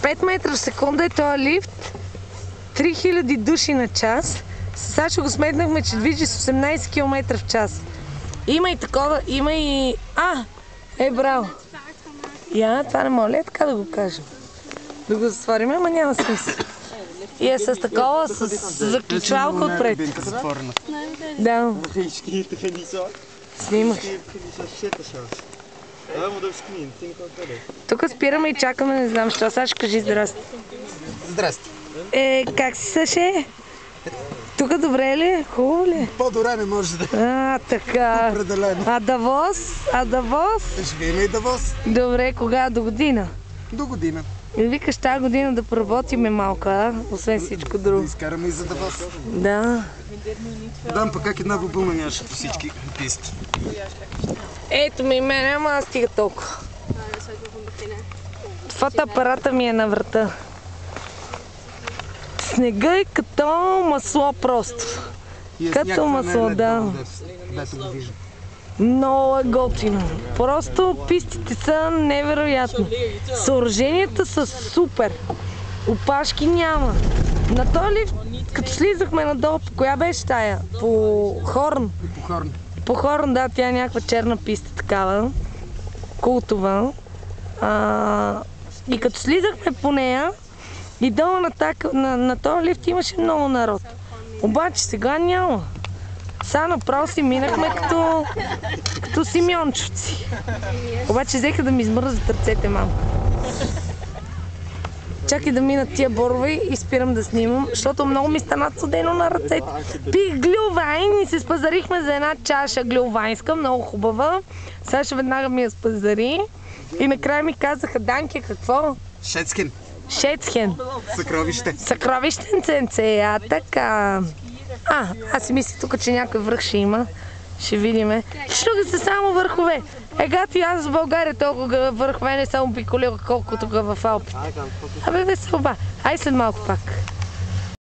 5 метра в секунда е този лифт, 3000 души на час. Сега ще го сметнахме, че движи с 18 км в час. Има и такова, има и... браво! Това не моля така да го кажем. Да го затворим, ама няма смисъл. И е с такова, с заключалка отпред. Да. Снимах. Тук спираме и чакаме, не знам що. Сега ще кажи здрасти. Здрасти. Как си, Саше? Тук добре ли? Хубаво ли? По-добре не може да. Така. Определено. А Давос? Живеем и Давос. Добре, кога? До година? До година. И викаш тази година да поработиме малко, освен всичко друго. Да изкараме и за Давос. Да. Дам пък как една вълбълна нямаше по всички писти. Ето ми мене, ама аз стига толкова. Фотоапарата ми е на врата. Снега е като масло просто. Като масло, да. Много е готино. Просто пистите са невероятно. Съоръженията са супер. Опашки няма. На този лифт, като слизахме надолу, по коя беше тая? По Хорн. По Хорн, да, тя е някаква черна писта такава. Култова. И като слизахме по нея, и долу на този лифт имаше много народ. Обаче сега няма. Сега направо си минахме като симеончовци. Обаче взеха да ми измързат ръцете малко. Чакай да минат тия борове и спирам да снимам, защото много ми стана студено на ръцете. Пих глювайн и се спазарихме за една чаша глювайнска, много хубава. Сега ще веднага ми я спазари. И накрая ми казаха, Данке, какво? Шецхен. Съкровище. Съкровищен ценце, така. Аз си мислих тук, че някой връх ще има. Ще видиме. Тук са само върхове. Гати, аз в България толкова върхове не съм обиколила колко тук в Алпите. Веселба. Ай след малко пак.